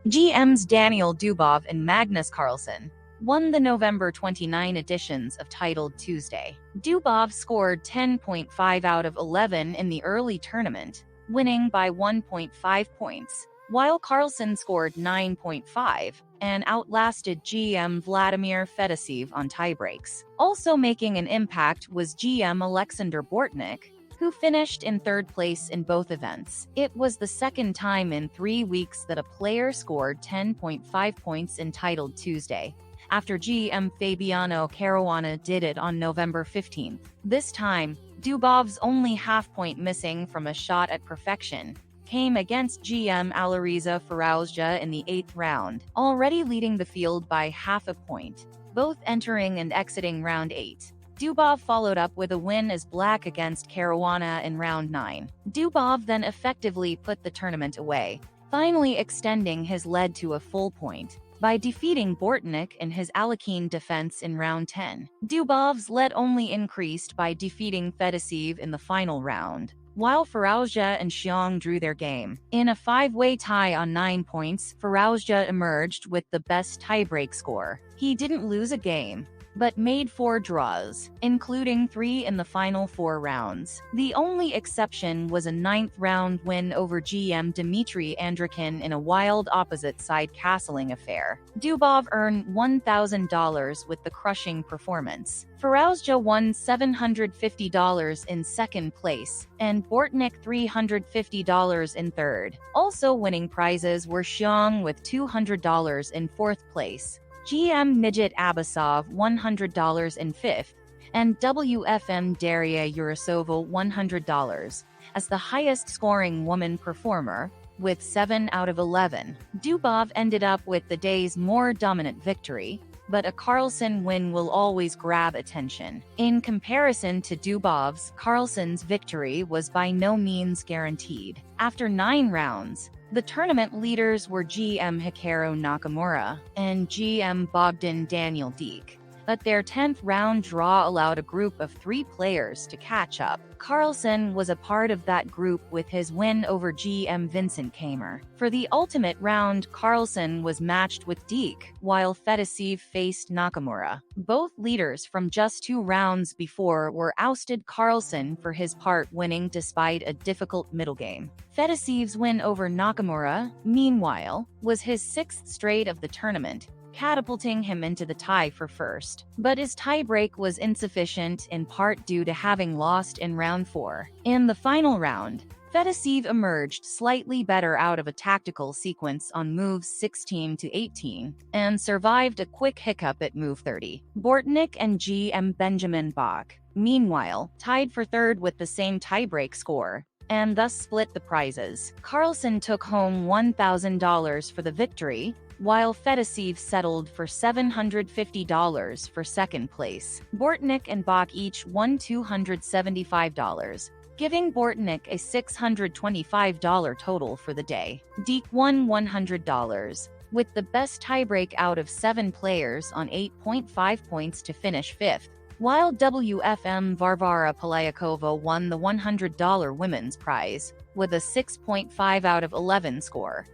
GMs Daniel Dubov and Magnus Carlson won the November 29 editions of Titled Tuesday. Dubov scored 10.5 out of 11 in the early tournament, winning by 1.5 points, while Carlson scored 9.5 and outlasted GM Vladimir Fedosiev on tiebreaks. Also making an impact was GM Alexander Bortnik, who finished in third place in both events. It was the second time in 3 weeks that a player scored 10.5 points in Titled Tuesday, after GM Fabiano Caruana did it on November 15. This time, Dubov's only half-point missing from a shot at perfection came against GM Alireza Farauzja in the 8th round, already leading the field by half a point, both entering and exiting round 8. Dubov followed up with a win as black against Caruana in round 9. Dubov then effectively put the tournament away, finally extending his lead to a full point by defeating Bortnik in his Alekhine defense in round 10. Dubov's lead only increased by defeating Fedosiev in the final round, while Farauzja and Xiong drew their game. In a 5-way tie on 9 points, Farauzja emerged with the best tiebreak score. He didn't lose a game, but made 4 draws, including 3 in the final 4 rounds. The only exception was a 9th-round win over GM Dmitry Andrikhin in a wild opposite-side castling affair. Dubov earned $1,000 with the crushing performance. Farauzja won $750 in second place, and Bortnik $350 in third. Also winning prizes were Xiong with $200 in fourth place, GM Nijit Abasov $100 in 5th, and WFM Daria Urasova $100, as the highest-scoring woman performer, with 7 out of 11. Dubov ended up with the day's more dominant victory, but a Carlson win will always grab attention. In comparison to Dubov's, Carlson's victory was by no means guaranteed. After 9 rounds, the tournament leaders were GM Hikaru Nakamura and GM Bogdan Daniel Deek, but their 10th round draw allowed a group of 3 players to catch up. Carlson was a part of that group with his win over GM Vincent Kamer. For the ultimate round, Carlson was matched with Deek, while Fedosiev faced Nakamura. Both leaders from just 2 rounds before were ousted. Carlson for his part winning despite a difficult middle game. Fedosiev's win over Nakamura, meanwhile, was his 6th straight of the tournament, catapulting him into the tie for first. But his tiebreak was insufficient, in part due to having lost in round 4. In the final round, Fedosiev emerged slightly better out of a tactical sequence on moves 16 to 18, and survived a quick hiccup at move 30. Bortnik and GM Benjamin Bach, meanwhile, tied for third with the same tiebreak score, and thus split the prizes. Carlson took home $1,000 for the victory, while Fedosiev settled for $750 for second place. Bortnik and Bach each won $275, giving Bortnik a $625 total for the day. Deek won $100, with the best tiebreak out of 7 players on 8.5 points to finish 5th, while WFM Varvara Polyakova won the $100 women's prize, with a 6.5 out of 11 score.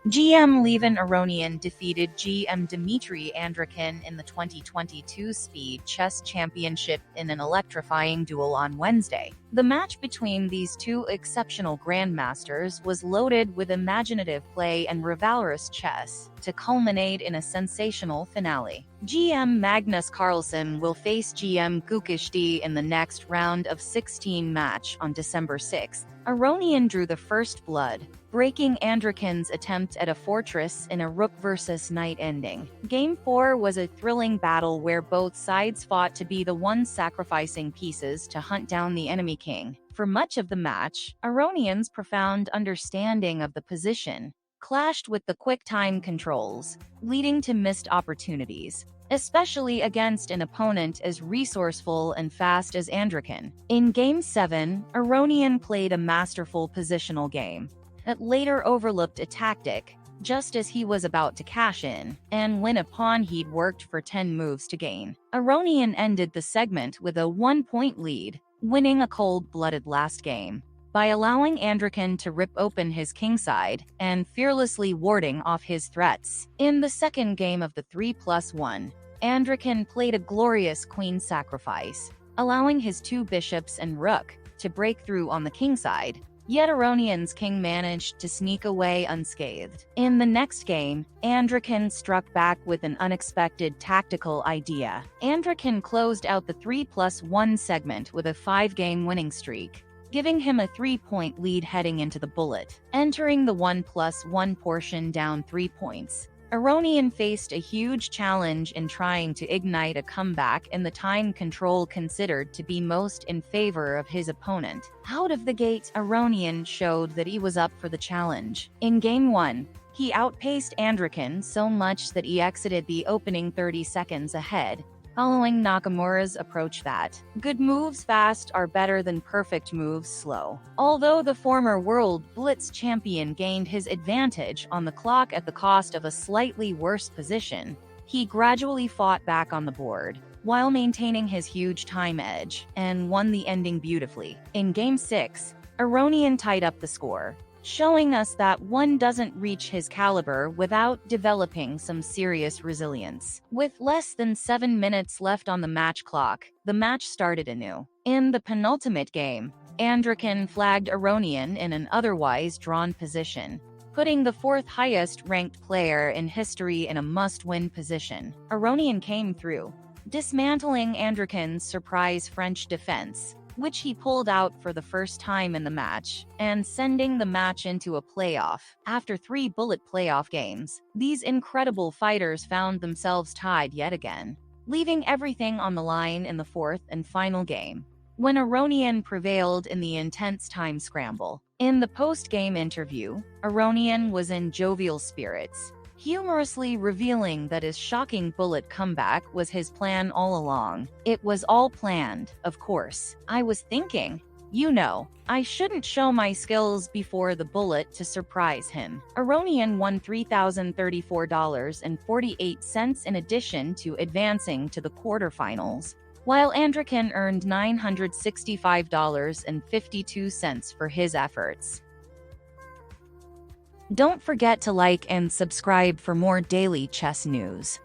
GM Levin Aronian defeated GM Dmitry Andrikhin in the 2022 Speed Chess Championship in an electrifying duel on Wednesday. The match between these 2 exceptional grandmasters was loaded with imaginative play and rivalrous chess, to culminate in a sensational finale. GM Magnus Carlson will face GM Gukishti in the next round of 16 match on December 6. Aronian drew the first blood, breaking Andrikhin's attempt at a fortress in a rook versus knight ending. Game 4 was a thrilling battle where both sides fought to be the one sacrificing pieces to hunt down the enemy king. For much of the match, Aronian's profound understanding of the position clashed with the quick time controls, leading to missed opportunities, especially against an opponent as resourceful and fast as Andrikhin. In Game 7, Aronian played a masterful positional game. It later overlooked a tactic, just as he was about to cash in, and win a pawn he'd worked for 10 moves to gain. Aronian ended the segment with a 1-point lead, winning a cold-blooded last game by allowing Andrican to rip open his kingside and fearlessly warding off his threats. In the second game of the 3+1, Andrican played a glorious queen sacrifice, allowing his 2 bishops and rook to break through on the kingside. Yet Aronian's king managed to sneak away unscathed. In the next game, Andrican struck back with an unexpected tactical idea. Andrican closed out the 3+1 segment with a 5-game winning streak, giving him a 3-point lead heading into the bullet. Entering the 1+1 portion down 3 points, Aronian faced a huge challenge in trying to ignite a comeback in the time control considered to be most in favor of his opponent. Out of the gate, Aronian showed that he was up for the challenge. In Game 1, he outpaced Andrican so much that he exited the opening 30 seconds ahead, following Nakamura's approach that good moves fast are better than perfect moves slow. Although the former World Blitz champion gained his advantage on the clock at the cost of a slightly worse position, he gradually fought back on the board, while maintaining his huge time edge, and won the ending beautifully. In Game 6, Aronian tied up the score, showing us that one doesn't reach his caliber without developing some serious resilience. With less than 7 minutes left on the match clock, the match started anew. In the penultimate game, Andrican flagged Aronian in an otherwise drawn position, putting the 4th highest ranked player in history in a must-win position. Aronian came through, dismantling Andrican's surprise French defense, which he pulled out for the first time in the match, and sending the match into a playoff. After 3 bullet playoff games, these incredible fighters found themselves tied yet again, leaving everything on the line in the 4th and final game, when Aronian prevailed in the intense time scramble. In the post-game interview, Aronian was in jovial spirits, humorously revealing that his shocking bullet comeback was his plan all along. It was all planned, of course. I was thinking, I shouldn't show my skills before the bullet to surprise him. Aronian won $3,034.48 in addition to advancing to the quarterfinals, while Andrican earned $965.52 for his efforts. Don't forget to like and subscribe for more daily chess news.